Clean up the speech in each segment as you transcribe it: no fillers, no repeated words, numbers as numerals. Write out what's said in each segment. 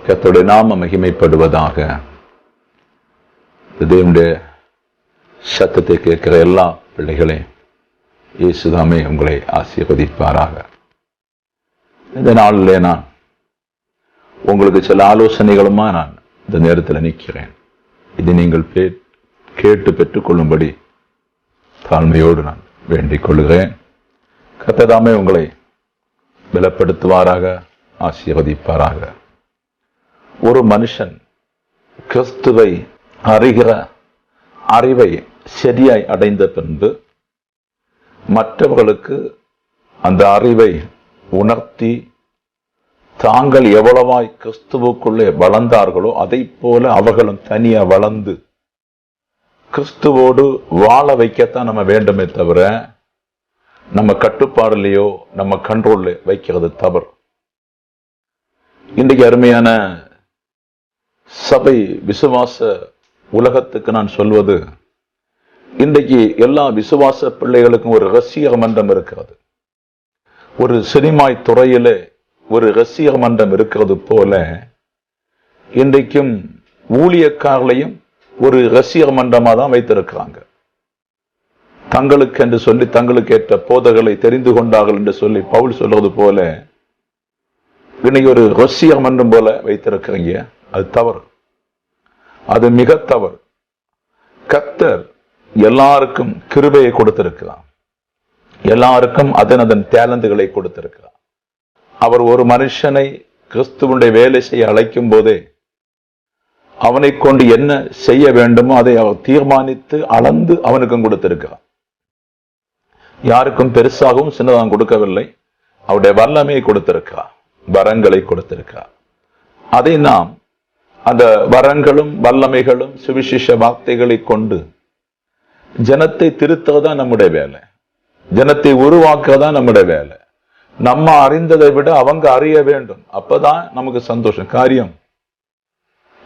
கர்த்தருடைய நாமம் மகிமைப்படுவதாக. தேவனுடைய சத்தத்தை கேட்கிற எல்லா பிள்ளைகளே, இயேசுதாமே உங்களை ஆசீர்வதிப்பாராக. இந்த நாளிலே நான் உங்களுக்கு சில ஆலோசனைகளுமா நான் இந்த நேரத்தில் நிற்கிறேன். இதை நீங்கள் கேட்டு பெற்றுக்கொள்ளும்படி தாழ்மையோடு நான் வேண்டிக் கொள்கிறேன். கர்த்தர் உங்களை பலப்படுத்துவாராக, ஆசீர்வதிப்பாராக. ஒரு மனுஷன் கிறிஸ்துவை அறிகிற அறிவை சரியாய் அடைந்த பின்பு மற்றவர்களுக்கு அந்த அறிவை உணர்த்தி தாங்கள் எவ்வளவாய் கிறிஸ்துவுக்குள்ளே வளர்ந்தார்களோ அதை போல அவர்களும் தனியா வளர்ந்து கிறிஸ்துவோடு வாழ வைக்கத்தான் நம்ம வேண்டுமே தவிர நம்ம கட்டுப்பாடுலையோ நம்ம கண்ட்ரோல்ல வைக்கிறது தவறு. இன்றைக்கு அருமையான சபை விசுவாச உலகத்துக்கு நான் சொல்வது, இன்றைக்கு எல்லா விசுவாச பிள்ளைகளுக்கும் ஒரு ரசிக மன்றம் இருக்கிறது. ஒரு சினிமாய் துறையிலே ஒரு ரசிக மன்றம் இருக்கிறது போல இன்றைக்கும் ஊழியக்காரர்களையும் ஒரு ரசிக மன்றமா தான் வைத்திருக்கிறாங்க. தங்களுக்கு என்று சொல்லி தங்களுக்கு ஏற்ற போதகளை தெரிந்து கொண்டார்கள் என்று சொல்லி பவுல் சொல்றது போல இன்னைக்கு ஒரு ரசிக மன்றம் போல வைத்திருக்கிறீங்க. அது தவறு, அது மிக தவறு. கர்த்தர் எல்லாருக்கும் கிருபையை கொடுத்திருக்கிறார், எல்லாருக்கும் அதன் டேலண்டுகளை கொடுத்திருக்கிறார். அவர் ஒரு மனுஷனை கிறிஸ்துவனுடைய வேலை செய்ய அழைக்கும் போதே அவனை கொண்டு என்ன செய்ய வேண்டுமோ அதை அவர் தீர்மானித்து அளந்து அவனுக்கும் கொடுத்திருக்கிறார். யாருக்கும் பெருசாகவும் சின்னதாகவும் கொடுக்கவில்லை. அவருடைய வல்லமையை கொடுத்திருக்கிறார், வரங்களை கொடுத்திருக்கிறார். அதை நாம் அந்த வரங்களும் வல்லமைகளும் சுவிசேஷ வார்த்தைகளை கொண்டு ஜனத்தை திருத்துறதா நம்முடைய வேலை, ஜனத்தை உருவாக்குறதா நம்முடைய வேலை. நம்ம அறிந்ததை விட அவங்க அறிய வேண்டும், அப்பதான் நமக்கு சந்தோஷம். காரியம்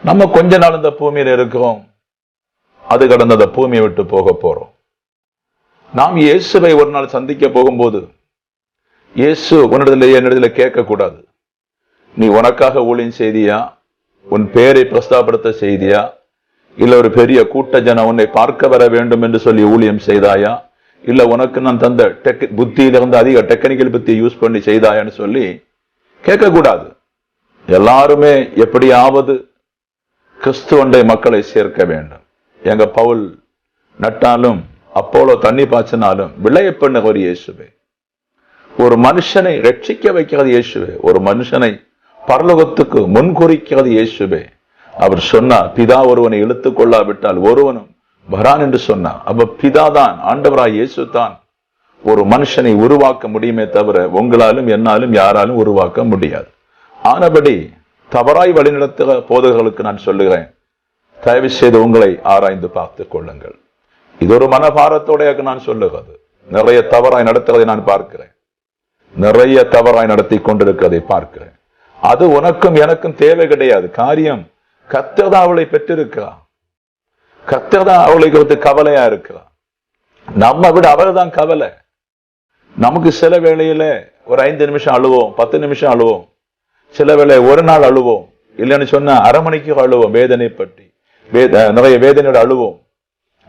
நம்ம கொஞ்ச நாள் இந்த பூமியில இருக்கிறோம், அது கடந்த அந்த பூமியை விட்டு போக போறோம். நாம் இயேசுவை ஒரு நாள் சந்திக்க போகும்போது இயேசு என்னிடத்துல கேட்க கூடாது, நீ உனக்காக ஊழியம் செய்தியா, உன் பேரை பிரஸ்தாபடுத்த செய்தியா, இல்ல ஒரு பெரிய கூட்ட ஜனம் உன்னை பார்க்க வர வேண்டும் என்று சொல்லி ஊழியம் செய்தாயா, இல்ல உனக்கு நான் தந்த புத்தியிலிருந்து அதிக டெக்னிக்கல் புத்தி யூஸ் பண்ணி செய்தாயான்னு சொல்லி கேட்க கூடாது. எல்லாருமே எப்படியாவது கிறிஸ்துவண்டை மக்களை சேர்க்க வேண்டும். எங்க பவுல் நட்டாலும் அப்போலோ தண்ணி பாய்ச்சினாலும் விளைய பண்ண ஒரு இயேசுவே. ஒரு மனுஷனை ரட்சிக்க வைக்கிறது இயேசுவே, ஒரு மனுஷனை பரலோகத்துக்கு முன்குறிக்கிறது இயேசுவே. அவர் சொன்னார், பிதா ஒருவனை இழுத்துக் கொள்ளாவிட்டால் ஒருவனும் வரான் என்று சொன்னார். அப்ப பிதாதான், ஆண்டவராய் இயேசு தான் ஒரு மனுஷனை உருவாக்க முடியுமே தவிர உங்களாலும் என்னாலும் யாராலும் உருவாக்க முடியாது. ஆனபடி தவறாய் வழிநடத்துகிற போதகர்களுக்கு நான் சொல்லுகிறேன், தயவு செய்து உங்களை ஆராய்ந்து பார்த்துக் கொள்ளுங்கள். இது ஒரு மனபாரத்தோட நான் சொல்லுகிறது. நிறைய தவறாய் நடத்துவதை நான் பார்க்கிறேன், நிறைய தவறாய் நடத்தி கொண்டிருக்கிறதை பார்க்கிறேன். அது உனக்கும் எனக்கும் தேவை கிடையாது. காரியம் கர்த்தர் தான் அவளை பெற்றிருக்கிறார், கர்த்தர் தான் அவளை குறித்து கவலையா இருக்கிறார். நம்ம விட அவள் தான் கவலை. நமக்கு சில வேளையில ஒரு 5 நிமிஷம் அழுவோம், 10 நிமிஷம் அழுவோம், சில வேளை ஒரு நாள் அழுவோம், இல்லைன்னு சொன்னா அரை மணிக்கு அழுவோம். வேதனை பற்றி நிறைய வேதனையோட அழுவோம்.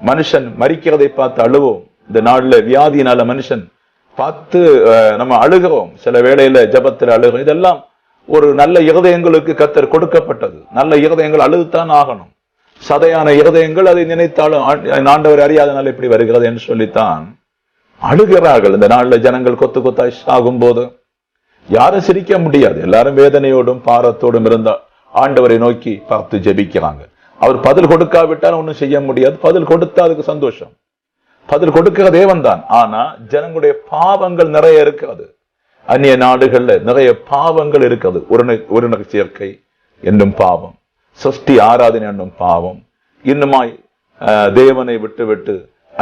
மனுஷன் மரிக்கிறதை பார்த்து அழுவோம். இந்த நாள்ல வியாதியினால மனுஷன் பார்த்து நம்ம அழுகிறோம். சில வேளையில ஜபத்தில் அழுகிறோம். இதெல்லாம் ஒரு நல்ல இருதயங்களுக்கு கர்த்தர் கொடுக்கப்பட்டது. நல்ல இருதயங்கள் அழுதுத்தான் ஆகணும். சதையான இருதயங்கள் அதை நினைத்தாலும் ஆண்டவர் அறியாதனால இப்படி வருகிறது என்று சொல்லித்தான் அழுகிறார்கள். இந்த நாள்ல ஜனங்கள் கொத்து கொத்தாய் ஆகும் போது யாரும் சிரிக்க முடியாது. எல்லாரும் வேதனையோடும் பாரத்தோடும் இருந்தால் ஆண்டவரை நோக்கி பார்த்து ஜெபிக்கிறாங்க. அவர் பதில் கொடுக்காவிட்டால் ஒன்றும் செய்ய முடியாது. பதில் கொடுத்தா அதுக்கு சந்தோஷம். பதில் கொடுக்கிற தேவன் தான். ஆனா ஜனங்களுடைய பாவங்கள் நிறைய இருக்கிறது. அந்நிய நாடுகள்ல நிறைய பாவங்கள் இருக்கிறது. ஒரு சேர்க்கை என்னும் பாவம், சஷ்டி ஆராதனை என்னும் பாவம், இன்னுமாய் தேவனை விட்டு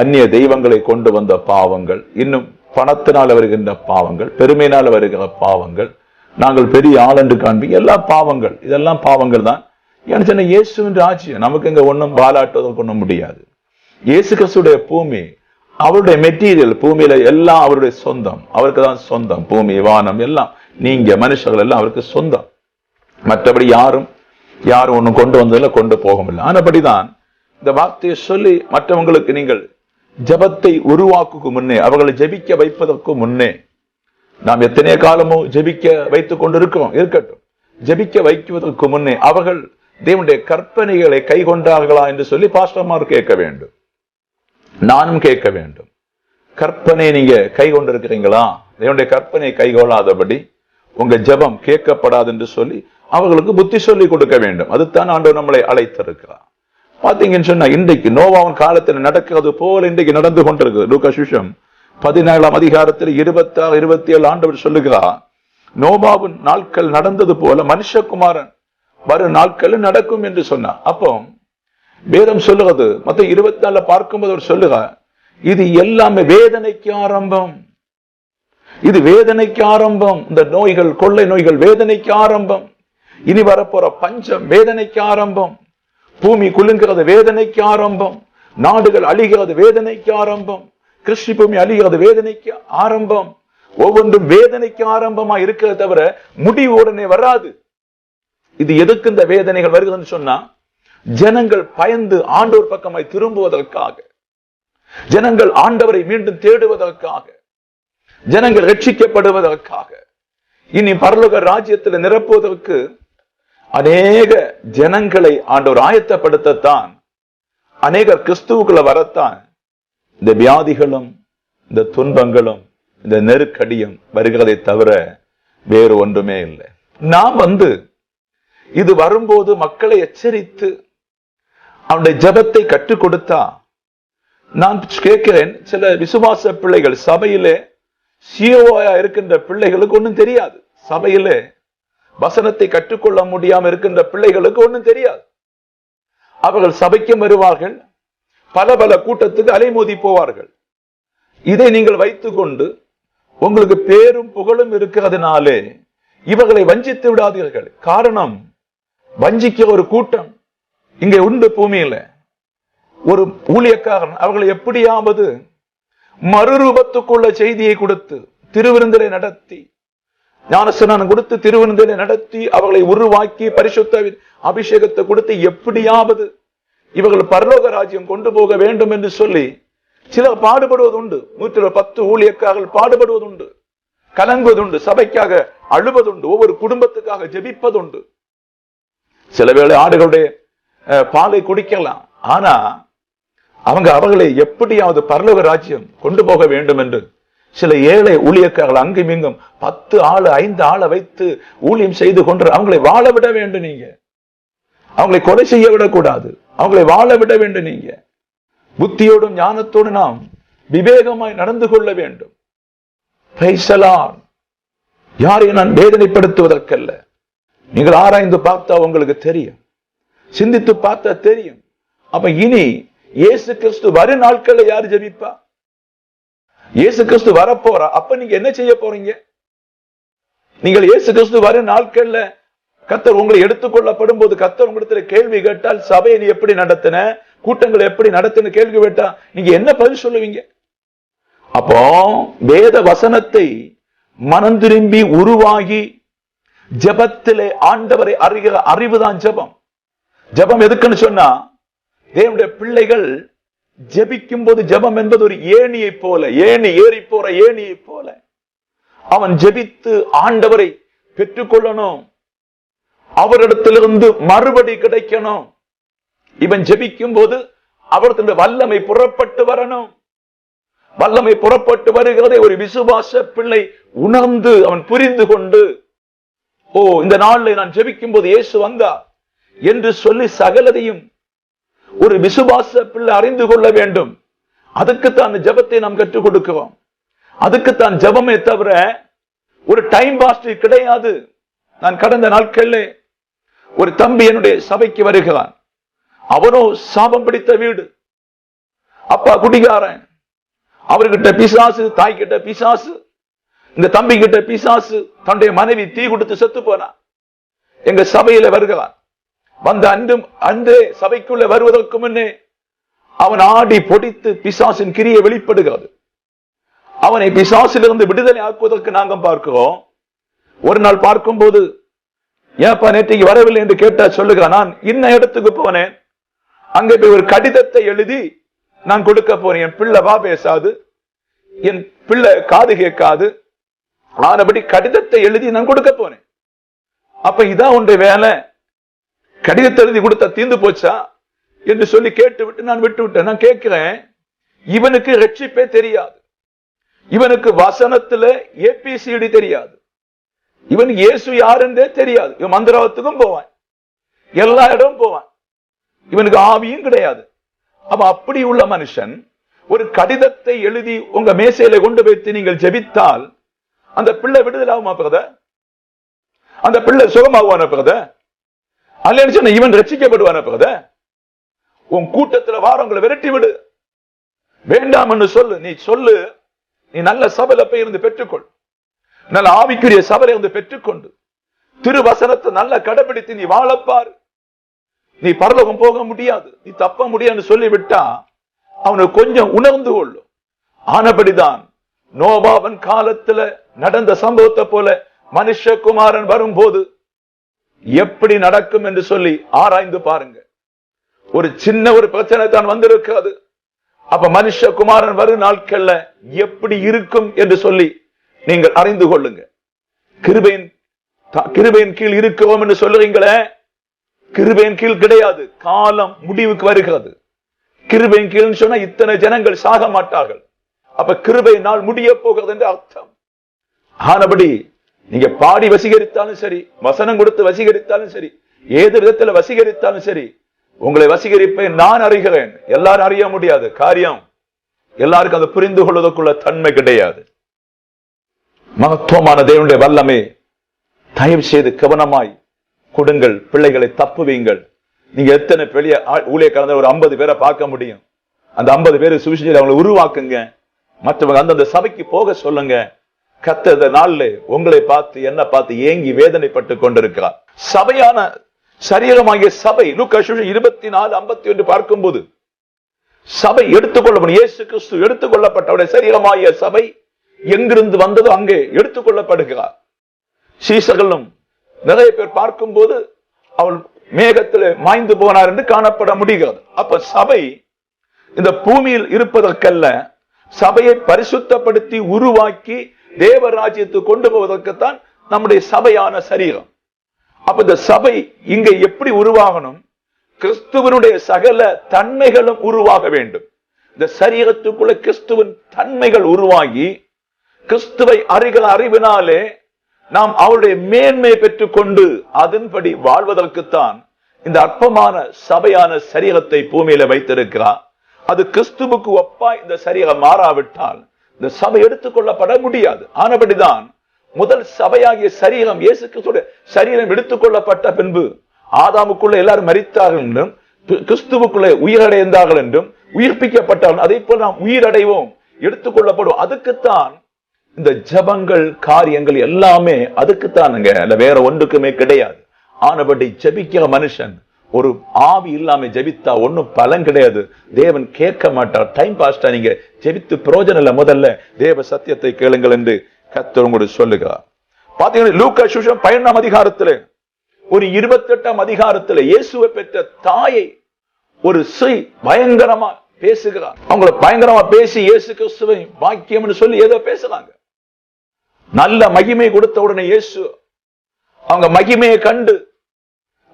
அந்நிய தெய்வங்களை கொண்டு வந்த பாவங்கள், இன்னும் பணத்தினால் வருகின்ற பாவங்கள், பெருமையினால் வருகிற பாவங்கள், நாங்கள் பெரிய ஆள் என்று காண்பி எல்லா பாவங்கள், இதெல்லாம் பாவங்கள் தான். ஏன்னு சொன்ன இயேசுவின் ராஜ்யம் நமக்கு இங்க ஒன்றும் பாலாட்டுவதற்கு ஒன்றும் முடியாது. இயேசு கிறிஸ்துடைய பூமி அவருடைய மெட்டீரியல், பூமியில எல்லாம் அவருடைய சொந்தம், அவருக்கு தான் சொந்தம். பூமி வானம் எல்லாம் நீங்க மனுஷர்கள் எல்லாம் அவருக்கு சொந்தம். மற்றபடி யாரும் யாரும் ஒண்ணு கொண்டு வந்ததில்லை, கொண்டு போகவில்லை. ஆனபடிதான் இந்த வார்த்தையை சொல்லி மற்றவங்களுக்கு நீங்கள் ஜபத்தை உருவாக்கு முன்னே, அவர்களை ஜெபிக்க வைப்பதற்கு முன்னே, நாம் எத்தனை காலமோ ஜெபிக்க வைத்துக் கொண்டிருக்கிறோம், இருக்கட்டும். ஜெபிக்க வைக்குவதற்கு முன்னே அவர்கள் தேவனுடைய கற்பனைகளை கை கொண்டார்களா என்று சொல்லி பாஸ்டர்மார் கேட்க வேண்டும், நானும் கேட்க வேண்டும். கற்பனை நீங்க கை கொண்டிருக்கிறீங்களா? தேவனுடைய கற்பனை கைகொள்ளாதபடி உங்க ஜெபம் கேட்கப்படாது என்று சொல்லி அவர்களுக்கு புத்தி சொல்லி கொடுக்க வேண்டும். அதுதான் ஆண்டவர் நம்மளை அழைத்திருக்கிறார். பாத்தீங்கன்னு சொன்னா இன்றைக்கு நோவாவின் காலத்தில் நடக்கிறது போல இன்றைக்கு நடந்து கொண்டிருக்கு. லூக்கா சுவிசேஷம் 17ஆம் அதிகாரத்தில் 26, 27 ஆண்டவர் சொல்லுகிறார், நோவாவின் நாட்கள் நடந்தது போல மனுஷகுமாரன் வரும் நாட்கள் நடக்கும் என்று சொன்னார். அப்போ வேதம் சொல்லுகிறது, மொத்தம் 24 பார்க்கும்போது அவர் சொல்லுகிறார், இது எல்லாமே வேதனைக்கு ஆரம்பம், இது வேதனைக்கு ஆரம்பம். இந்த நோய்கள், கொள்ளை நோய்கள் வேதனைக்கு ஆரம்பம். இனி வரப்போற பஞ்சம் வேதனைக்கு ஆரம்பம். பூமி குலுங்கிறது வேதனைக்கு ஆரம்பம். நாடுகள் அழிகிறது வேதனைக்கு ஆரம்பம். கிறிஸ்டி பூமி அழிகிறது வேதனைக்கு ஆரம்பம். ஒவ்வொன்றும் வேதனைக்கு ஆரம்பமா இருக்கிறத தவிர முடிவு உடனே வராது. இது எதுக்கு இந்த வேதனைகள் வருகிறதுன்னு சொன்னா, ஜனங்கள் பயந்து ஆண்டவர் பக்கமாய் திரும்புவதற்காக, ஜனங்கள் ஆண்டவரை மீண்டும் தேடுவதற்காக, ஜனங்கள் ரட்சிக்கப்படுவதற்காக, இனி பரலோக ராஜ்யத்தில் நிரப்புவதற்கு அநேக ஜனங்களை ஆண்டவர் ஆயத்தப்படுத்தத்தான், அநேகர் கிறிஸ்துவுக்குள்ள வரத்தான் இந்த வியாதிகளும் இந்த துன்பங்களும் இந்த நெருக்கடியும் வருகிறதை தவிர வேறு ஒன்றுமே இல்லை. நாம் இது வரும்போது மக்களை எச்சரித்து அவனுடைய ஜபத்தை கற்றுக் கொடுத்தா, நான் கேட்கிறேன், சில விசுவாச பிள்ளைகள் சபையிலே சிஓயா இருக்கின்ற பிள்ளைகளுக்கு ஒன்றும் தெரியாது. சபையிலே வசனத்தை கற்றுக்கொள்ள முடியாம இருக்கின்ற பிள்ளைகளுக்கு ஒன்றும் தெரியாது. அவர்கள் சபைக்கும் வருவார்கள், பல பல கூட்டத்துக்கு அலைமோதி போவார்கள். இதை நீங்கள் வைத்துக் கொண்டு உங்களுக்கு பேரும் புகழும் இருக்கிறதுனாலே இவர்களை வஞ்சித்து விடாதீர்கள். காரணம், வஞ்சிக்க ஒரு கூட்டம் இங்கே உண்டு பூமியில. ஒரு ஊழியக்காரன் அவர்களை எப்படியாவது மறுரூபத்துக்குள்ள செய்தியை கொடுத்து திருவிருந்தலை நடத்தி, ஞானஸ்நானம் கொடுத்து திருவிருந்தலை நடத்தி அவர்களை உருவாக்கி பரிசுத்த அபிஷேகத்தை கொடுத்து எப்படியாவது இவர்கள் பரலோக ராஜ்யம் கொண்டு போக வேண்டும் என்று சொல்லி சிலர் பாடுபடுவதுண்டு. 110 ஊழியக்காரர்கள் பாடுபடுவதுண்டு, கலங்குவதுண்டு, சபைக்காக அழுவதுண்டு, ஒவ்வொரு குடும்பத்துக்காக ஜெபிப்பதுண்டு. சில வேளை ஆடுகளுடைய பாலை குடிக்கலாம், ஆனா அவர்களை எப்படியாவது பரலோக ராஜ்யம் கொண்டு போக வேண்டும் என்று சில ஏழை ஊழியக்காரர்கள் அங்கும் இங்கும் 10 ஆளு 5 ஆளை வைத்து ஊழியம் செய்து கொண்டு அவங்களை வாழ விட வேண்டும். நீங்க அவங்களை கொலை செய்ய விடக்கூடாது, அவங்களை வாழ விட வேண்டும். நீங்க புத்தியோடும் ஞானத்தோடு நாம் விவேகமாய் நடந்து கொள்ள வேண்டும். யாரையும் நான் வேதனைப்படுத்துவதற்கல்ல. நீங்கள் ஆராய்ந்து பார்த்தா உங்களுக்கு தெரியும், சிந்தித்து பார்த்தா தெரியும். அப்ப இனி இயேசு கிறிஸ்து வரும் நாட்கள்ல யாரு ஜெபிப்பா? இயேசு கிறிஸ்து வரப்போறா. அப்ப நீங்க என்ன செய்ய போறீங்க? நீங்கள் இயேசு கிறிஸ்து வரும் நாட்கள்ல கர்த்தர் உங்களை எடுத்துக்கொள்ளப்படும் போது கர்த்தர் உங்களிடத்துல கேள்வி கேட்டால், சபையை நீ எப்படி நடத்தின, கூட்டங்களை எப்படி நடத்தின கேள்வி கேட்டா நீங்க என்ன பதில் சொல்லுவீங்க? அப்போ வேத வசனத்தை மனம் திரும்பி உருவாகி ஜபத்திலே ஆண்டவரை அறிகிற அறிவுதான் ஜபம். ஜபம் எதுக்குன்னு சொன்னா, தேவனுடைய பிள்ளைகள் ஜபிக்கும் போது ஜபம் என்பது ஒரு ஏணியை போல, ஏணி ஏறி போற ஏணியை போல அவன் ஜபித்து ஆண்டவரை பெற்றுக்கொள்ளணும், அவரிடத்திலிருந்து மறுபடி கிடைக்கணும். இவன் ஜபிக்கும் போது அவரது வல்லமை புறப்பட்டு வரணும். வல்லமை புறப்பட்டு வருகிறதை ஒரு விசுவாச பிள்ளை உணர்ந்து அவன் புரிந்து கொண்டு, ஓ இந்த நாளில் நான் ஜெபிக்கும் போது இயேசு வந்தார் என்று சொல்லி சகலதையும் ஒரு விசுவாச பிள்ளை அறிந்து கொள்ள வேண்டும். அதுக்குத்தான் ஜெபத்தை நாம் கற்றுக் கொடுக்கிறோம். அதுக்குத்தான் ஜெபமே தவிர ஒரு டைம் பாஸ் கிடையாது. நான் கடந்த நாட்கள்ல ஒரு தம்பி என்னுடைய சபைக்கு வருகிறான். அவனோ சாபம் பிடித்த வீடு, அப்பா குடிகாரன், அவர்கிட்ட பிசாசு, தாய் கிட்ட பிசாசு, இந்த தம்பி கிட்ட பிசாசு, தன்னுடைய மனைவி தீ கொடுத்து செத்து போனான். எங்க சபையில வருகிறான். வந்த அன்றே சபைக்குள்ள வருவதற்கு முன்னே அவன் ஆடி பொடித்து பிசாசின் கிரியை வெளிப்படுகிறது. அவனை பிசாசிலிருந்து விடுதலை ஆக்குவதற்கு நாங்கள் பார்க்கிறோம். ஒரு நாள் பார்க்கும்போது ஏன்ப்பா நேற்றைக்கு வரவில்லை என்று கேட்டா சொல்லுகிறான், நான் இன்ன இடத்துக்கு போனேன், அங்கே போய் ஒரு கடிதத்தை எழுதி நான் கொடுக்க போறேன். என் பிள்ளை வா பேசாது, என் பிள்ளை காது கேட்காது, ஆனபடி கடிதத்தை எழுதி நான் கொடுக்க போனேன். அப்ப இதான் உன்னுடைய வேலை, கடிதத்தை எழுதி கொடுத்தா தீர்ந்து போச்சா என்று சொல்லி கேட்டு விட்டு நான் விட்டு விட்டேன். நான் கேட்கிறேன், இவனுக்கு ரட்சிப்பே தெரியாது, இவனுக்கு வசனத்துல ஏபிசிடி தெரியாது, இவன் இயேசு யாருன்றே தெரியாது. இவன் மந்திரத்துக்கும் போவான், எல்லா இடமும் போவான், இவனுக்கு ஆவியும் கிடையாது. அப்ப அப்படி உள்ள மனுஷன் ஒரு கடிதத்தை எழுதி உங்க மேசையில கொண்டு வைத்து நீங்கள் ஜெபித்தால் அந்த பிள்ளை விடுதலை ஆகுமா பிரதர்? அந்த பிள்ளை சுகமாகுவான பிரதர்? அல்லன்னு சொன்ன இவன் ரட்சிக்கப்படுவான பிரதர்? உன் கூட்டத்துல வாரங்களை விரட்டி விடு, வேண்டாம் என்று சொல்லு. நீ சொல்லு, நீ நல்ல சபையில போய் இருந்து பெற்றுக்கொள், நல்ல ஆவிக்குரிய சபையில இருந்து பெற்றுக்கொண்டு திருவசனத்தை நல்ல கடைபிடித்து நீ வாழப்பாரு. நீ பரலோகம் போக முடியாது, நீ தப்ப முடியாது சொல்லிவிட்டா அவனுக்கு கொஞ்சம் உணர்ந்து கொள்ளும். ஆனபடிதான் நோவாவின் காலத்துல நடந்த சம்பவத்தை போல மனுஷகுமாரன் வரும்போது எப்படி நடக்கும் என்று சொல்லி ஆராய்ந்து பாருங்க. ஒரு சின்ன ஒரு பிரச்சனை தான் வந்திருக்காது. அப்ப மனுஷகுமாரன் வரும் நாட்கள்ல எப்படி இருக்கும் என்று சொல்லி நீங்கள் அறிந்து கொள்ளுங்க. கிருபையின் கீழ் இருக்கிறோம் என்று சொல்லுறீங்களே, கிருபையின் கீழ் கிடையாது, காலம் முடிவுக்கு வருகிறது. கிருபையின் கீழ் சொன்னா இத்தனை ஜனங்கள் சாக மாட்டார்கள். அப்ப கிருபை நாள் முடிய போகிறது என்று அர்த்தம். ஆனபடி நீங்க பாடி வசீகரித்தாலும் சரி, வசனம் கொடுத்து வசீகரித்தாலும் சரி, ஏது விதத்துல வசீகரித்தாலும் சரி, உங்களை வசீகரிப்பை நான் அறிகிறேன். எல்லாரும் அறிய முடியாது காரியம், எல்லாருக்கும் அதை புரிந்து கொள்வதற்குள்ள தன்மை கிடையாது. மகத்துவமான தேவனுடைய வல்லமே, தயவு செய்து கவனமாய் கொடுங்கள், பிள்ளைகளை தப்புவீங்கள். நீங்க எத்தனை பெரிய ஊழியக்காரங்க ஒரு 50 பேரை பார்க்க முடியும், அந்த 50 பேரை சுவிசேஷத்தை அவங்களை உருவாக்குங்க, மற்றவங்க அந்தந்த சபைக்கு போக சொல்லுங்க. கர்த்தர் நாள்ல உங்களை பார்த்து என்ன பார்த்து ஏங்கி வேதனைப்பட்டு கொண்டிருக்கிறார். சபையான சரீரமாகிய சபை லூக்கா 24:51 பார்க்கும்போது சபை எடுத்துக்கொள்ளப்படும், இயேசு கிறிஸ்து எடுத்துக்கொள்ளப்பட்ட சரீரமாகிய சபை எங்கிருந்து வந்ததோ அங்கே எடுத்துக்கொள்ளப்படுகிறார். சீசர்களும் நிறைய பேர் பார்க்கும்போது அவள் மேகத்தில் மாய்ந்து போனார் என்று காணப்பட முடிகிறது. அப்ப சபை இந்த பூமியில் இருப்பதற்கல்ல, சபையை பரிசுத்தப்படுத்தி உருவாக்கி தேவராஜ்யத்துக்கு கொண்டு போவதற்குத்தான் நம்முடைய சபையான சரீரம். அப்ப இந்த சபை இங்க எப்படி உருவாகணும்? கிறிஸ்துவனுடைய சகல தன்மைகளும் உருவாக வேண்டும். இந்த சரீரத்துக்குள்ள கிறிஸ்துவின் தன்மைகள் உருவாகி கிறிஸ்துவை அறிகிற அறிவினாலே நாம் அவருடைய மேன்மை பெற்றுக்கொண்டு அதன்படி வாழ்வதற்குத்தான் இந்த அற்பமான சபையான சரீரத்தை பூமியில வைத்திருக்கிறார். அது கிறிஸ்துவுக்கு ஒப்பா இந்த சரீரம் மாறாவிட்டால் இந்த சபை எடுத்துக்கொள்ளப்பட முடியாது. ஆனபடிதான் முதல் சபையாகிய சரீரம் இயேசு கிறிஸ்துடைய சரீரம் எடுத்துக்கொள்ளப்பட்ட பின்பு ஆதாமுக்குள்ள எல்லாரும் மரித்தார்கள் என்றும் கிறிஸ்துவுக்குள்ள உயிரடைந்தார்கள் என்றும் உயிர்ப்பிக்கப்பட்டார்கள், அதே போல நாம் உயிரடைவோம், எடுத்துக்கொள்ளப்படும். அதுக்குத்தான் இந்த ஜபங்கள் காரியங்கள் எல்லாமே அதுக்குத்தானுங்க, அல்ல வேற ஒன்றுக்குமே கிடையாது. ஆனபடி ஜபிக்கிற மனுஷன் ஒரு ஆவி இல்லாம ஜபித்தா ஒன்னும் பலன் கிடையாது. தேவன் கேட்க மாட்டார். டைம் பாஸ்டா நீங்க ஜபித்து பிரயோஜனம் இல்ல. முதல்ல தேவ சத்தியத்தை கேளுங்கள் என்று கர்த்தர் உங்களுக்கு சொல்லுகிறார். பாத்தீங்கன்னா லூக்கா 15 அதிகாரத்துல ஒரு 28 அதிகாரத்துல இயேசுவை பெற்ற தாயை ஒரு ஸ்ரீ பயங்கரமா பேசுகிறார். அவங்களை பயங்கரமா பேசி இயேசு கிறிஸ்துவை வாக்கியம் சொல்லி ஏதோ பேசுறாங்க. நல்ல மகிமை கொடுத்த உடனே இயேசு அவங்க மகிமையை கண்டு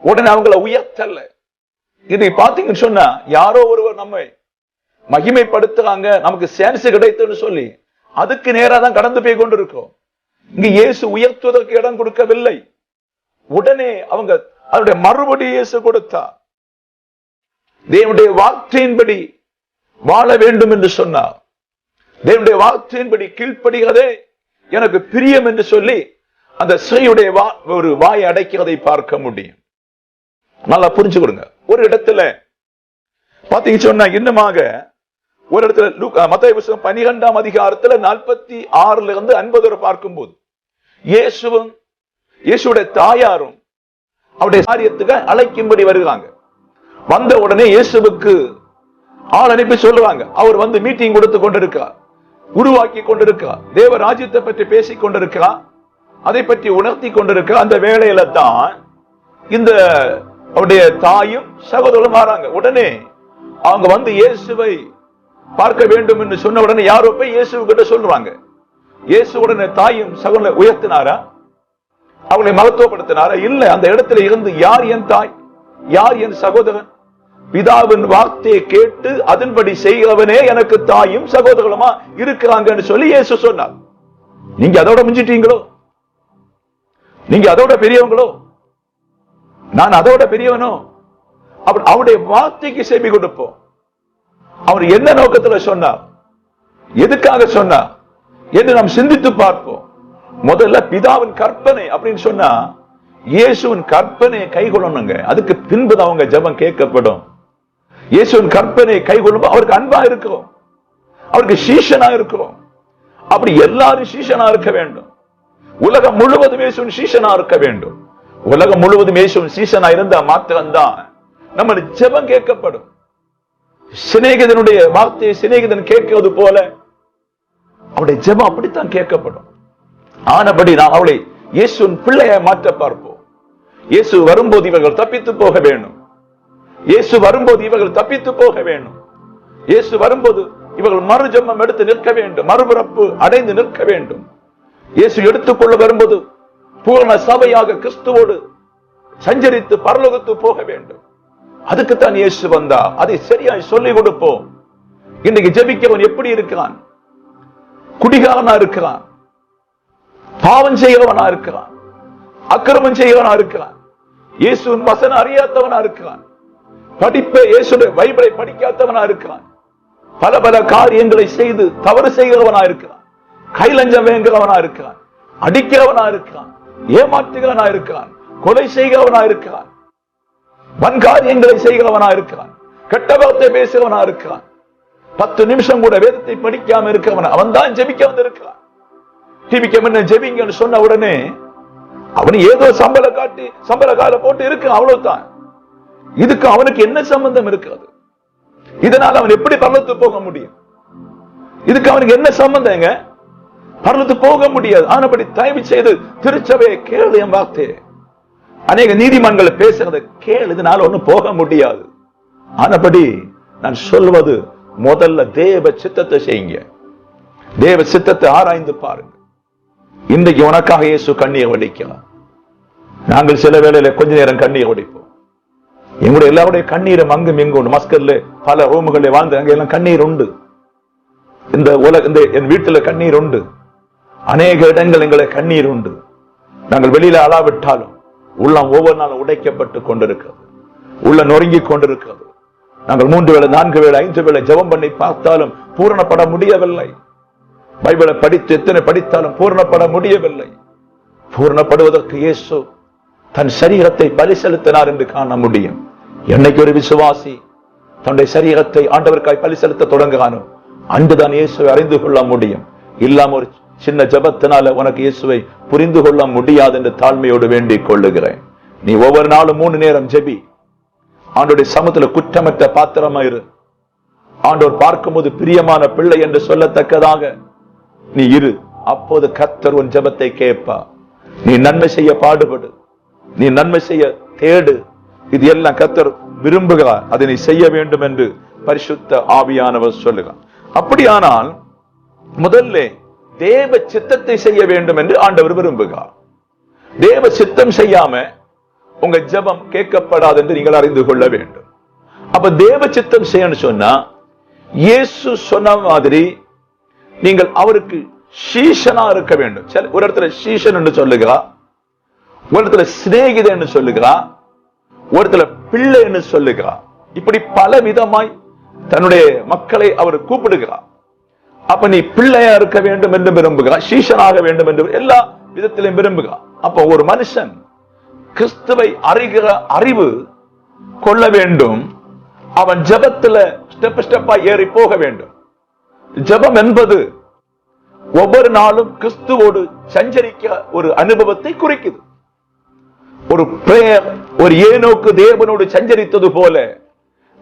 உடனே அவங்களை உயர்த்தல. இதை பாத்தீங்கன்னு சொன்னா யாரோ ஒருவர் நம்மை மகிமைப்படுத்துறாங்க, நமக்கு சான்ஸ் கிடைத்துன்னு சொல்லி அதுக்கு நேரா தான் கடந்து போய் கொண்டிருக்கோம். இங்க இயேசு உயர்த்துவதற்கு இடம் கொடுக்கவில்லை. உடனே அவங்க அதனுடைய மறுபடி இயேசு கொடுத்தார். தேவனுடைய வார்த்தையின்படி வாழ வேண்டும் என்று சொன்னார். தேவனுடைய வார்த்தையின்படி கீழ்ப்படுகிறதே எனக்கு பிரியம் என்று சொல்லி அந்த ஸ்ரீயுடைய ஒரு வாயை அடைக்கிறதை பார்க்க முடியும். நல்லா புரிஞ்சு கொடுங்க. ஒரு இடத்துல பாத்தீங்க சொன்னா இன்னமாக ஒரு இடத்துல மத்தேயு புத்தகம் 12 அதிகாரத்துல 46 இருந்து 50 வரை பார்க்கும்போது இயேசுவும் இயேசுடைய தாயாரும் அவருடைய காரியத்துக்கு அழைக்கும்படி வருகிறாங்க. வந்த உடனே இயேசுவுக்கு ஆள் அனுப்பி சொல்றாங்க. அவர் வந்து மீட்டிங் கொடுத்து கொண்டிருக்கிறார், உருவாக்கி கொண்டிருக்கிறார், தேவ ராஜ்யத்தை பற்றி பேசிக் கொண்டிருக்கிறார், அதை பற்றி உணர்த்தி கொண்டிருக்கிறார். அந்த வேளையில தான் இந்த அவருடைய தாயும் சகோதரரும் மாறாங்க. உடனே அவங்க வந்து இயேசுவை பார்க்க வேண்டும் என்று சொன்ன உடனே யாரோ போய் இயேசு கிட்ட சொல்றாங்க. இயேசு உடனே தாயும் சகோதரரை உயர்த்தினாரா, அவங்களை மகத்துவப்படுத்தினாரா? இல்ல. அந்த இடத்துல இருந்து யார் என் தாய், யார் என் சகோதரன், பிதாவின் வார்த்தையை கேட்டு அதன்படி செய்கிறவனே எனக்கு தாயும் சகோதரனுமா இருக்கிறாங்கன்னு சொல்லி இயேசு சொன்னார். நீங்க அதோட மிஞ்சிட்டீங்களோ? நீங்க அதோட பெரியவங்களோ? நான் அதோட பெரியவனோ? அவருடைய வார்த்தைக்கு செவி கொடுப்போம். அவர் என்ன நோக்கத்துல சொன்னார், எதுக்காக சொன்னார் என்று நாம் சிந்தித்து பார்ப்போம். முதல்ல பிதாவின் கற்பனை அப்படின்னு சொன்னா இயேசுவின் கற்பனையை கைகொள்ளணுங்க. அதுக்கு பின்புதான் அவங்க ஜெபம் கேட்கப்படும். இயேசுவின் கற்பனையை கைகொள்ளும் அவருக்கு அன்பா இருக்கிறோம், அவருக்கு சீஷனா இருக்கிறோம். அப்படி எல்லாரும் சீஷனா இருக்க வேண்டும். உலகம் முழுவதும் இயேசுவின் சீஷனா இருக்க வேண்டும். உலகம் முழுவதும் இயேசுவின் சீஷனா இருந்தா மாத்திரம்தான் நம்ம ஜெபம் கேட்கப்படும். சிநேகிதனுடைய வார்த்தையை சிநேகிதன் கேட்கிறது போல அவருடைய ஜெபம் அப்படித்தான் கேட்கப்படும். ஆனபடி நாம் அவளை இயேசுவின் பிள்ளையை மாற்ற பார்ப்போம். இயேசு வரும்போது இவர்கள் தப்பித்து போக வேண்டும். இயேசு வரும்போது இவர்கள் தப்பித்து போக வேண்டும். இயேசு வரும்போது இவர்கள் மறு ஜென்மம் எடுத்து நிற்க வேண்டும், மறுபிறப்பு அடைந்து நிற்க வேண்டும். இயேசு எடுத்துக்கொள்ள வரும்போது பூரண சபையாக கிறிஸ்துவோடு சஞ்சரித்து பரலோகத்து போக வேண்டும். அதுக்குத்தான் இயேசு வந்தா. அதை சரியாய் சொல்லிக் கொடுப்போம். இன்னைக்கு ஜெபிக்கிறவன் எப்படி இருக்கிறான்? குடிகாரனா இருக்கிறான், பாவம் செய்கிறவனா இருக்கிறான், அக்கிரமம் செய்கிறவனா இருக்கிறான், இயேசுவின் வசனம் அறியாதவனா இருக்கிறான், படிப்பை இயேசுடைய பைபிளை படிக்காதவனா இருக்கிறான், பல பல காரியங்களை செய்து தவறு செய்கிறவனா இருக்கிறான், கைலஞ்சம் வேங்குறவனா இருக்கிறான், அடிக்கிறவனா இருக்கிறான், ஏமாற்றுகிறவனா இருக்கிறான், கொலை செய்கிறவனா இருக்கிறான், வன்காரியங்களை செய்கிறவனா இருக்கிறான், கெட்ட வார்த்தை பேசுகிறவனா இருக்கிறான், 10 நிமிஷம் கூட வேதத்தை படிக்காம இருக்கிறவன் அவன் தான் ஜெபிக்க வந்திருக்கிறான். ஜெபிங்கன்னு சொன்ன உடனே அவனு ஏதோ சம்பள கால போட்டு இருக்கு, அவ்வளவுதான். இதுக்கு அவனுக்கு என்ன சம்பந்தம் இருக்கிறது? இதனால் அவன் எப்படி பரலத்துக்கு போக முடியும்? இதுக்கு அவனுக்கு என்ன சம்பந்தங்க? பரலத்துக்கு போக முடியாது. ஆனபடி தயவு செய்து திருச்சபையை கேளு, என் வார்த்தையை. அநேக நீதிமன்றங்களை பேசுறதை கேளு, இதனால ஒன்னும் போக முடியாது. ஆனபடி நான் சொல்வது, முதல்ல தேவ சித்தத்தை செய்யுங்க. தேவ சித்தத்தை ஆராய்ந்து பாருங்க. இன்றைக்கு உனக்காக இயேசு கண்ணீர் வடிக்கலாம். நாங்கள் சில வேளையில கொஞ்ச நேரம் கண்ணீர் வடிப்போம். எங்களுடைய எல்லாருடைய கண்ணீரும் அங்கும் இங்கும் உண்டு. மஸ்கல்ல பல ரூமுகளில் வாழ்ந்து அங்க எல்லாம் கண்ணீர் உண்டு. இந்த என் வீட்டுல கண்ணீர் உண்டு. அநேக இடங்கள் எங்களை கண்ணீர் உண்டு. நாங்கள் வெளியில அளாவிட்டாலும் உள்ளம் ஒவ்வொரு நாளும் உடைக்கப்பட்டு கொண்டிருக்கிறது, உள்ள நொறுங்கி கொண்டிருக்கிறது. நாங்கள் 3 வேளை 4 வேளை 5 வேளை ஜெபம் பண்ணி பார்த்தாலும் பூரணப்பட முடியவில்லை. பைபிளை படித்து எத்தனை படித்தாலும் பூரணப்பட முடியவில்லை. பூரணப்படுவதற்கு இயேசு தன் சரீரத்தை பலி செலுத்தினார் என்று காண முடியும். என்னைக்கு ஒரு விசுவாசி தன்னுடைய சரீரத்தை ஆண்டவருக்காய் பலி செலுத்த தொடங்குகிறானோ அன்றுதான் இயேசுவை அறிந்து கொள்ள முடியும். இல்லாம ஒரு சின்ன ஜெபத்தினால உனக்கு இயேசுவை புரிந்து கொள்ள முடியாது என்று தாழ்மையோடு வேண்டிக் கொள்ளுகிறேன். நீ ஒவ்வொரு நாளும் 3 நேரம் ஜெபி. ஆண்டோடைய சமூகத்தில் குற்றமற்ற பாத்திரமாயிரு. ஆண்டவர் பார்க்கும்போது பிரியமான பிள்ளை என்று சொல்லத்தக்கதாக நீ இரு. அப்போது கர்த்தர் உன் ஜெபத்தை கேட்பா. நீ நன்மை செய்ய பாடுபடு, நீ நன்மை செய்ய தேடு. இது எல்லாம் கர்த்தர் விரும்புகிறார். அதை நீ செய்ய வேண்டும் என்று பரிசுத்த ஆவியானவர் சொல்லுகிறார். அப்படியானால் முதல்ல தேவ சித்தத்தை செய்ய வேண்டும் என்று ஆண்டவர் விரும்புகிறார். தேவ சித்தம் செய்யாம உங்க ஜெபம் கேட்கப்படாது என்று நீங்கள் அறிந்து கொள்ள வேண்டும். அப்ப தேவ சித்தம் செய்யணும்னு சொன்னா இயேசு சொன்ன மாதிரி நீங்கள் அவருக்கு சீஷனா இருக்க வேண்டும். ஒரு இடத்துல சீஷன் என்று சொல்லுகிறா, ஒரு இடத்துல சிநேகிதன் என்று சொல்லுகிறா, ஒரு இடத்துல பிள்ளை என்று சொல்லுகிறா. இப்படி பல விதமாய் தன்னுடைய மக்களை அவர் கூப்பிடுகிறார். அப்ப நீ பிள்ளையா இருக்க வேண்டும் என்று விரும்புகிறார், சீஷனாக வேண்டும் என்று எல்லா விதத்திலும் விரும்புகிறார். அப்ப ஒரு மனுஷன் கிறிஸ்துவை அறிகிற அறிவு கொள்ள வேண்டும். அவன் ஜெபத்துல ஸ்டெப் ஸ்டெப்பா ஏறி போக வேண்டும். ஜெபம் என்பது ஒவ்வொரு நாளும் கிறிஸ்துவோடு சஞ்சரிக்க ஒரு அனுபவத்தை குறிக்குது. ஒரு பிரேயர், ஒரு ஏனோக்கு தேவனோடு சஞ்சரித்தது போல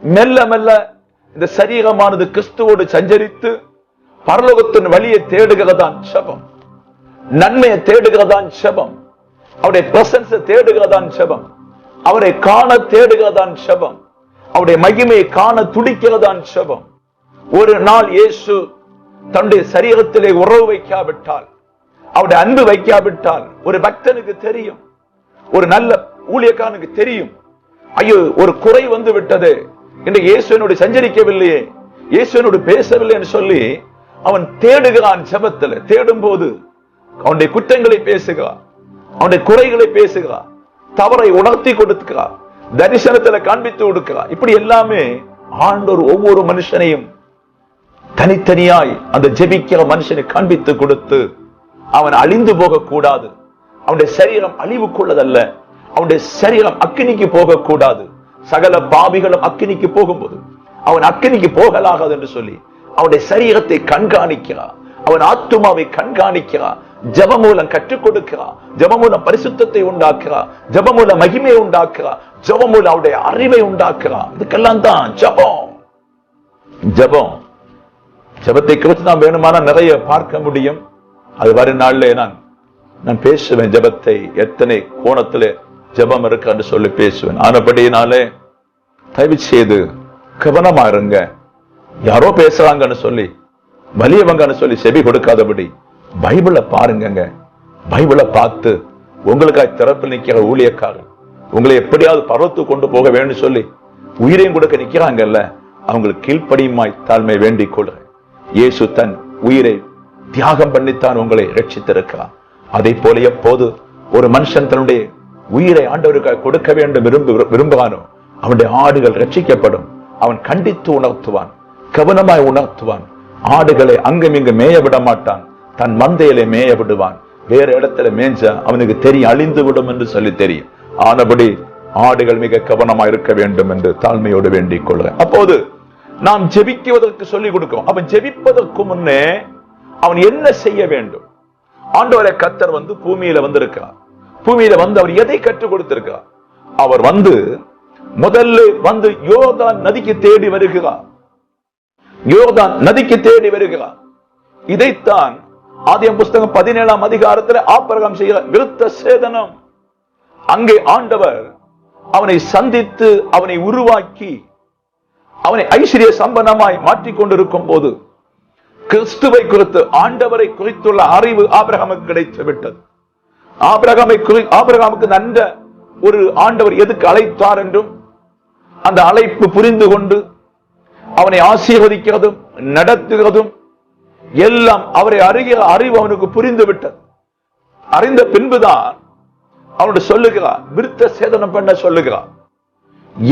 மெல்ல மெல்ல இந்த சரீரமானது கிறிஸ்துவோடு சஞ்சரித்து பரலோகத்தின் வழியை தேடுகிறதான் ஜெபம். நன்மையை தேடுகிறதான் ஜெபம். அவருடைய பிரசன்ஸை தேடுகிறதான் ஜெபம். அவரை காண தேடுகிறதான் ஜெபம். அவருடைய மகிமையை காண துடிக்கிறதான் ஜெபம். ஒரு நாள் இயேசு தன்னுடைய சரீரத்திலே உறவு வைக்காவிட்டால், அவருடைய அன்பு வைக்காவிட்டால், ஒரு பக்தனுக்கு தெரியும், ஒரு நல்ல ஊழியக்காரனுக்கு தெரியும், ஐயோ ஒரு குறை வந்து விட்டது, இந்த இயேசுவோடு சஞ்சரிக்கவில்லையே, இயேசுவோடு பேசவில்லை என்று சொல்லி அவன் தேடுகிறான். ஜெபத்தில் தேடும் போது அவனுடைய குற்றங்களை பேசுகிறான், அவனுடைய குறைகளை பேசுகிறான், தவறை உணர்த்தி கொடுக்கிறான், தரிசனத்துல காண்பித்து கொடுக்கிறான். இப்படி எல்லாமே ஆண்டவர் ஒவ்வொரு மனுஷனையும் தனித்தனியாய் அந்த ஜெபிக்கிற மனுஷனை காண்பித்து கொடுத்து, அவன் அழிந்து போக கூடாது, அவனுடைய சரீரம் அழிவுக்குள்ளதல்ல, அவனுடைய சரீரம் அக்கினிக்கு போக கூடாது. சகல பாவிகளும் அக்கினிக்கு போகும்போது அவன் அக்கினிக்கு போகலாகாது என்று சொல்லி அவனுடைய சரீரத்தை கண்காணிக்கிறான், அவன் ஆத்துமாவை கண்காணிக்கிறான். ஜெபம் மூலம் கற்றுக் கொடுக்கிறான், ஜெபம் மூலம் பரிசுத்தத்தை உண்டாக்குறான், ஜெபம் மூலம் மகிமையை உண்டாக்குறான், ஜெபம் மூலம் அவருடைய அறிவை உண்டாக்குறான். இதுக்கெல்லாம் தான் ஜெபம். ஜெபம் ஜெபத்தை குறித்து நாம் வேணுமானா நிறைய பார்க்க முடியும். அது வரும் நாள்ல நான் பேசுவேன். ஜெபத்தை எத்தனை கோணத்திலே ஜெபம் இருக்கு என்று சொல்லி பேசுவேன். ஆனபடியினாலே தயவு செய்து கவனமா இருங்க. யாரோ பேசுறாங்கன்னு சொல்லி, வலியவங்கன்னு சொல்லி செவி கொடுக்காதபடி பைபிளை பாருங்க. பைபிளை பார்த்து உங்களுக்காய் திறப்பில் நிக்கிற ஊழியக்காரர் உங்களை எப்படியாவது பரவத்து கொண்டு போக வேண்டும் சொல்லி உயிரையும் கொடுக்க நிக்கிறாங்கல்ல, அவங்களுக்கு கீழ்ப்படியுமாய் தாழ்மை வேண்டிக் கொள்கிறேன். இயேசு தன் உயிரை தியாகம் பண்ணித்தான் உங்களை ரட்சித்திருக்கிறார். அதை போல எப்போது ஒரு மனுஷன் தன்னுடைய உயிரை ஆண்டவருக்காக கொடுக்க வேண்டும் விரும்புவானோ அவனுடைய ஆடுகள் ரட்சிக்கப்படும். அவன் கண்டித்து உணர்த்துவான், கவனமாய் உணர்த்துவான். ஆடுகளை அங்கும் இங்கு மேய விட மாட்டான், தன் மந்தையிலே மேய விடுவான். வேற இடத்துல மேய்ஞ்சா அவனுக்கு தெரியும், அழிந்து விடும் என்று சொல்லி தெரியும். ஆனபடி ஆடுகள் மிக கவனமா இருக்க வேண்டும் என்று தாழ்மையோடு வேண்டிக் கொள்கிறேன். அப்போது நாம் ஜெபிக்குவதற்கு சொல்லிக் கொடுக்கிறோம். அவன் ஜெபிப்பதற்கு முன்னே அவன் என்ன செய்ய வேண்டும்? ஆண்டவரை கர்த்தர் பூமியில வந்திருக்கிறார். பூமியில அவர் எதை கற்றுக் கொடுத்திருக்கிறார்? அவர் முதல்ல யோர்தான் நதிக்கு தேடி வருகிறார். யோர்தான் நதிக்கு தேடி வருகிறார். இதைத்தான் ஆதியாகமம் புஸ்தகம் 17ஆம் அதிகாரத்தில் ஆபிரகாம் செய்கிற விருத்த சேதனம். அங்கே ஆண்டவர் அவனை சந்தித்து அவனை உருவாக்கி அவனை ஐஸ்வர்ய சம்பன்னமாய் மாற்றிக் கொண்டிருக்கும் போது கிறிஸ்துவை குறித்து, ஆண்டவரை குறித்துள்ள அறிவு ஆபிரகாமுக்கு கிடைத்து விட்டது. ஆபிரகாமுக்கு நன்ற ஒரு ஆண்டவர் எதுக்கு அழைத்தார் என்றும் அந்த அழைப்பு புரிந்து கொண்டு அவனை ஆசீர்வதிக்கிறதும் நடத்துகிறதும் எல்லாம் அவரை அறிகிற அறிவு அவனுக்கு புரிந்து விட்டது. அறிந்த பின்புதான் அவனோட சொல்லுகிறான், விருத்த சேதனம் பண்ண சொல்லுகிறான்.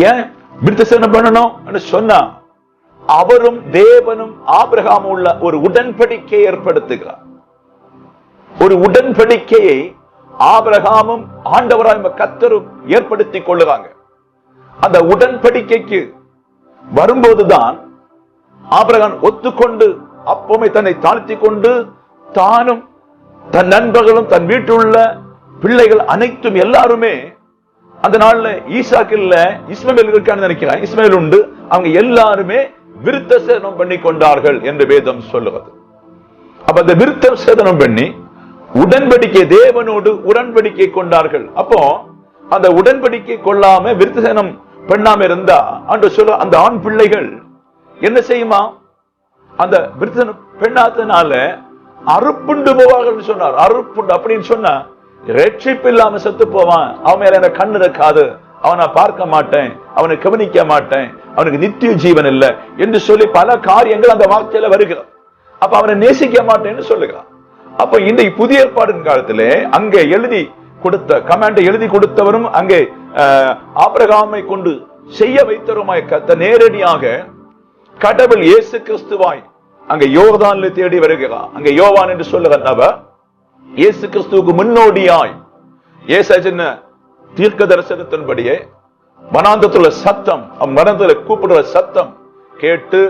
ஏன் விருத்த சேதனம் பண்ணணும் சொன்னா, அவரும் தேவனும் ஆபிரகாம் உள்ள ஒரு உடன்படிக்கையை ஏற்படுத்துகிறார். ஒரு உடன்படிக்கையை ஆபிரகாமும் ஆண்டவராய் கர்த்தரும் ஏற்படுத்திக் கொள்ளுறாங்க. அந்த உடன்படிக்கைக்கு வரும்போதுதான் ஆபிரகாம் ஒத்துக்கொண்டு அப்போமே தன்னை தாழ்த்தி கொண்டு தானும் தன் நண்பர்களும் தன் வீட்டில் உள்ள பிள்ளைகள் அனைத்தும் எல்லாருமே அந்த நாள்ல ஈசாக்கு இல்ல இஸ்மவேல் இருக்கான்னு நினைக்கிறான், இஸ்மவேல் உண்டு, அவங்க எல்லாருமே விருத்த சேதனம் பண்ணி கொண்டார்கள் என்று வேதம் சொல்லுவது. அப்ப அந்த விருத்த சேதனம் பண்ணி உடன்படிக்கை தேவனோடு உடன்படிக்கை கொண்டார்கள். அப்போ அந்த உடன்படிக்கை கொள்ளாம விருத்த சேதனம் பண்ணாம இருந்தா அந்த ஆண் பிள்ளைகள் என்ன செய்யுமா? அந்த விருத்த பெண்ணாதனால அறுப்புண்டு போவார்கள் சொன்னார். அறுப்புண்டு அப்படின்னு சொன்னா ரட்சிப்பு இல்லாம செத்து போவான், அவன் மேல எனக்கு கண்ணு இருக்காது, அவனை பார்க்க மாட்டேன், அவனை கவனிக்க மாட்டேன், அவனுக்கு நித்திய ஜீவன் இல்லை என்று சொல்லி பல காரியங்கள் அந்த வார்த்தையில வருகிறார். அப்ப அவனை நேசிக்க மாட்டேன்னு சொல்லுகிறான். அப்ப இந்த புதிய ஏற்பாடின் காலத்திலே அங்கே எழுதி கொடுத்த கமாண்டை எழுதி கொடுத்தவரும் அங்கே ஆபிரகாமை கொண்டு செய்ய வைத்தவருமாய் கர்த்தர் நேரடியாக கடவுள் இயேசு கிறிஸ்துவாய் அங்கே யோர்தான்ல தேடி வருகிறார். அங்கே யோவான் என்று சொல்லுகிறவர் இயேசு கிறிஸ்துவுக்கு முன்னோடியாய் ஏசாயா தீர்க்க தரிசனத்தின்படியே வனாந்தரத்துல சத்தம், மனதில் கூப்பிடுற சத்தம் கேட்டு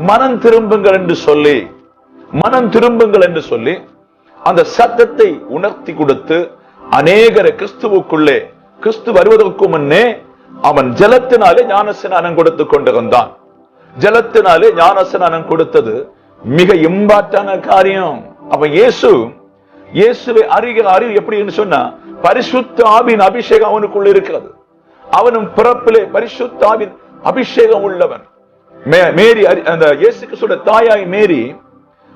மனம் திரும்புங்கள் என்று சொல்லி அந்த சத்தத்தை உணர்த்தி கொடுத்து அநேகரை கிறிஸ்துவுக்குள்ளே, கிறிஸ்து வருவதற்கு முன்னே அவன் ஜலத்தினாலே ஞானஸ்நானம் கொடுத்து கொண்டிருந்தான். ஜலத்தினாலே ஞானஸ்நானம் கொடுத்தது மிக இம்பார்ட்டான காரியம். அவன் இயேசுவை அறிகிற அறிவு எப்படி சொன்னா, பரிசுத்த ஆவியின் அபிஷேகம் அவனுக்குள்ள இருக்கிறது. அவனும் பிறப்பிலே பரிசுத்தாவின் அபிஷேகம் உள்ளவன். மேரி, அந்த இயேசு கிறிஸ்துவோட தாயாய் மேரி,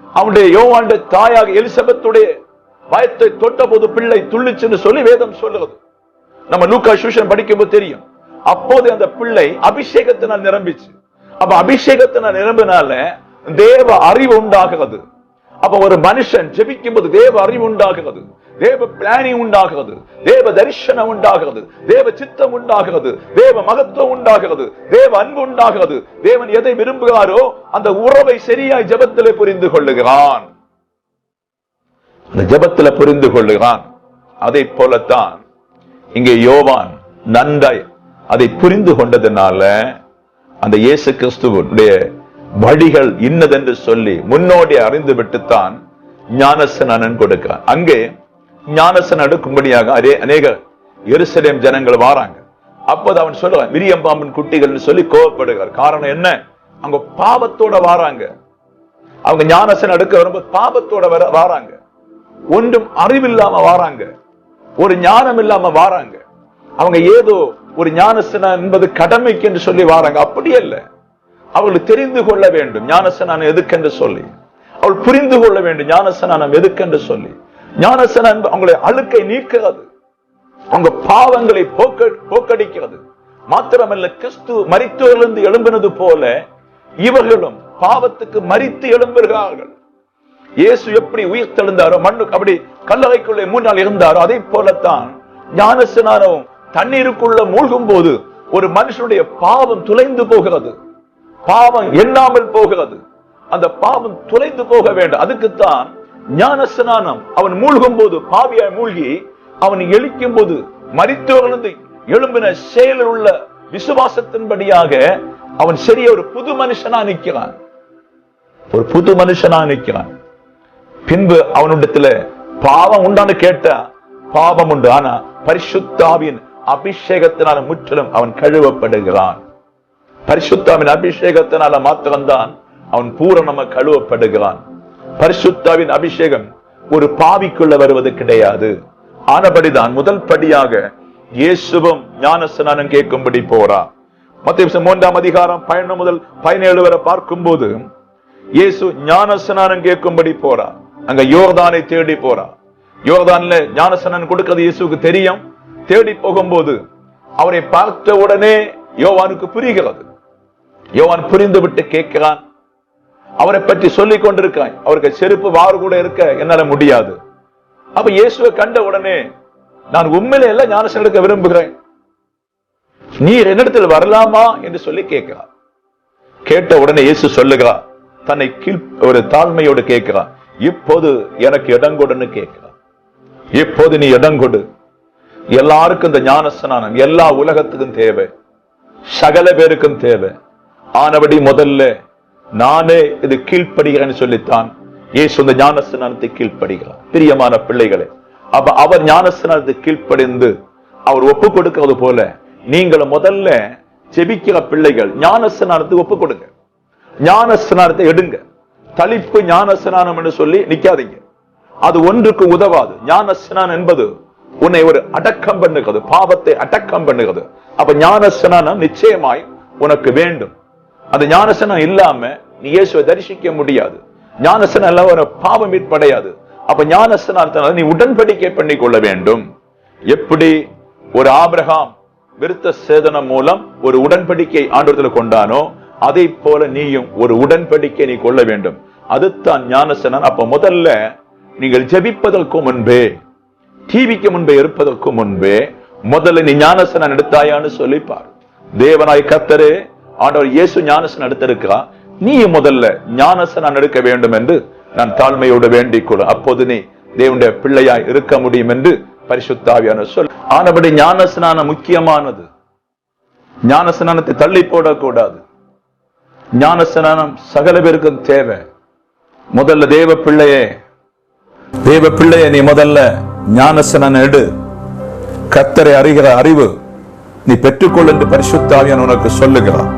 அவனுடைய யோவானுடைய தாயாக எலிசபெத்துடைய வயத்தை தொட்ட போது பிள்ளை துள்ளிச்சுன்னு சொல்லி வேதம் சொல்லுகிறது. நம்ம லூக்கா சுவிசேஷம் படிக்கும்போது தெரியும். அப்போது அந்த பிள்ளை அபிஷேகத்தினால் நிரம்பிச்சு. அப்ப அபிஷேகத்தினால் நிரம்பினால தேவ அறிவு உண்டாகிறது. அப்ப ஒரு மனுஷன் ஜெபிக்கும் போது தேவ அறிவு உண்டாகிறது, தேவ பிளானிங் உண்டாகிறது, தேவ தரிசனம் உண்டாகிறது, தேவ சித்தம் உண்டாகிறது, தேவ மகத்துவம் உண்டாகிறது, தேவ அன்பு உண்டாகிறது. தேவன் எதை விரும்புகிறாரோ அந்த உறவை சரியாய் ஜெபத்திலே புரிந்து கொள்ளுகிறான். அந்த ஜெபத்திலே புரிந்து கொள்ளுகிறான். அதை போலத்தான் இங்கே யோவான் நன்றாய் அதை புரிந்து கொண்டதுனால அந்த இயேசு கிறிஸ்துவுடைய வழிகள் இன்னதென்று சொல்லி முன்னோடி அறிந்து விட்டுத்தான் ஞானஸ்நானம் கொடுக்கிறான். அங்கே ஞானஸ்நானம் எடுக்கும்படியாக அநேக எருசலேம் ஜனங்கள் வாராங்க. அப்போது அவன் சொல்லுவான், விரியம்பாம்பின் குட்டிகள் சொல்லி கோபப்படுகிறார். காரணம் என்ன? அவங்க பாவத்தோட வாராங்க. அவங்க ஞானஸ்நானம் எடுக்க வரும்போது பாவத்தோட வாராங்க, ஒன்றும் அறிவில்லாம வாராங்க, ஒரு ஞானம் இல்லாம வாராங்க. அவங்க ஏதோ ஒரு ஞானஸ்நானம் என்பது கடமைக்கு என்று சொல்லி வாராங்க. அப்படியே இல்லை. அவர்கள் தெரிந்து கொள்ள வேண்டும் ஞானஸ்நானம் எதுக்கென்று சொல்லி. அவள் புரிந்து கொள்ள வேண்டும் ஞானஸ்நானம் எதுக்கென்று சொல்லி. ஞானஸ்நானம் அவங்களுடைய அழுக்கை நீக்கிறது, அவங்க பாவங்களை போக்கடிக்கிறது. மாத்திரமல்ல, கிறிஸ்து மரித்தோரிலிருந்து எழும்பினது போல இவர்களும் பாவத்துக்கு மரித்து எழும்புகிறார்கள். இயேசு எப்படி உயிர் தெழுந்தாரோ, மண்ணுக்கு அப்படி கல்லறைக்குள்ளே 3 நாள் இருந்தாரோ, அதே போலத்தான் ஞானஸ்நானம் தண்ணீருக்குள்ள மூழ்கும் போது ஒரு மனுஷனுடைய பாவம் துளைந்து போகிறது, பாவம் எண்ணாமல் போகிறது. அந்த பாவம் துளைந்து போக வேண்டும். அதுக்குத்தான் ஞானஸ்நானம். அவன் மூழ்கும் போது, பாவியாய் மூழ்கி அவன் எழுக்கும் போது, மரித்தோரிலிருந்து எழும்பின செயலில் உள்ள விசுவாசத்தின்படியாக அவன் சரிய ஒரு புது மனுஷனா நிற்கிறான். ஒரு புது மனுஷனா நிற்கிறான். பின்பு அவனிடத்துல பாவம் உண்டான்னு கேட்டா பாவம் உண்டு. ஆனா பரிசுத்தாவின் அபிஷேகத்தினால முற்றிலும் அவன் கழுவப்படுகிறான். பரிசுத்தாவின் அபிஷேகத்தினால மாத்திரம்தான் அவன் பூரணமாக கழுவப்படுகிறான். பரிசுத்தாவின் அபிஷேகம் ஒரு பாவிக்குள்ள வருவது கிடையாது. ஆனபடிதான் முதல் படியாக இயேசுவும் ஞானஸ்நானம் கேட்கும்படி போறார். மத்தேயு 3ஆம் அதிகாரம் 11 முதல் 17 வரை பார்க்கும்போது இயேசு ஞானஸ்நானம் கேட்கும்படி போறார். அங்க யோர்தானை தேடி போறார். யோர்தான்ல ஞானஸ்நானம் கொடுக்கிறது இயேசுக்கு தெரியும். தேடி போகும்போது அவரை பார்த்த உடனே யோவானுக்கு புரிகிறது. யோவான் புரிந்து விட்டு கேட்கிறான். அவரை பற்றி சொல்லிக் கொண்டிருக்கான். அவருக்கு செருப்பு வாறு கூட இருக்க என்னால முடியாது. அப்ப இயேசுவை கண்ட உடனே, நான் உண்மையில எல்லாம் ஞானஸ்நானம் எடுக்க விரும்புகிறேன், நீர் என்னிடத்தில் வரலாமா என்று சொல்லி கேட்கிறார். கேட்ட உடனே இயேசு சொல்லுகிறார், தன்னை ஒரு தாழ்மையோடு கேட்கிறார், இப்போது எனக்கு இடங்கொடுன்னு கேட்கிறார். இப்போது நீ இடங்கொடு. எல்லாருக்கும் இந்த ஞானஸ்நானம் எல்லா உலகத்துக்கும் தேவை, சகல பேருக்கும் தேவை. ஆனபடி முதல்ல நானே இது கீழ்ப்படுகிறேன்னு சொல்லித்தான் இயேசு இந்த ஞானஸ்நானத்தை கீழ்ப்படுகிறார். பிரியமான பிள்ளைகளே, அப்ப அவர் ஞானஸ்நானத்தை கீழ்ப்படிந்து அவர் ஒப்பு கொடுக்கிறது போல நீங்களும் முதல்ல ஜெபிக்கிற பிள்ளைகள் ஞானஸ்நானத்தை ஒப்பு கொடுங்க. ஞானஸ்நானத்தை எடுங்க. தளிப்பு ஞானஸ்நானம் என்று சொல்லி நிக்காதீங்க. அது ஒன்றுக்கு உதவாது. ஞானஸ்நானம் என்பது உன்னை ஒரு அடக்கம் பண்ணுகிறது, பாவத்தை அடக்கம் பண்ணுகிறது. அப்ப ஞானஸ்நானம் நிச்சயமாய் உனக்கு வேண்டும். அந்த ஞானஸ்நானம் இல்லாம நீ இயேசுவை தரிசிக்க முடியாது. ஞானஸ்நானம் எல்லாம் ஒரு பாவம் மீட்படையாது. அப்ப ஞானஸ்நானத்தினால நீ உடன்படிக்கை பண்ணி கொள்ள வேண்டும். எப்படி ஒரு ஆபிரகாம் விருத்த சேதனம் மூலம் ஒரு உடன்படிக்கை ஆண்டவரிடத்தில் கொண்டானோ, அதை போல நீயும் ஒரு உடன்படிக்கை நீ கொள்ள வேண்டும். அதுதான் ஞானஸ்நானம். அப்ப முதல்ல நீங்கள் ஜெபிப்பதற்கு முன்பே, டிவிக்கு முன்பே இருப்பதற்கு முன்பே முதல்ல நீ ஞானஸ்நானம் எடுத்தாயான்னு சொல்லிப்பார். தேவனாய் கர்த்தரே ஆண்டவர் இயேசு ஞானஸ்நானம் எடுத்திருக்கிறார், நீ முதல்ல ஞானஸ்நானம் எடுக்க வேண்டும் என்று நான் தாழ்மையோடு வேண்டிக் கொள். அப்போது நீ தேவனுடைய பிள்ளையாய் இருக்க முடியும் என்று பரிசுத்த ஆவியானவர் சொல். ஆனபடி ஞானஸ்நானம் முக்கியமானது. ஞானஸ்நானத்தை தள்ளி போடக்கூடாது. ஞானஸ்நானம் சகல பேருக்கும் தேவை. முதல்ல தேவ பிள்ளையே நீ முதல்ல ஞானஸ்நானம் எடு. கர்த்தரை அறிகிற அறிவு நீ பெற்றுக்கொள் என்று பரிசுத்த ஆவியானவர் உனக்கு சொல்லுகிறார்.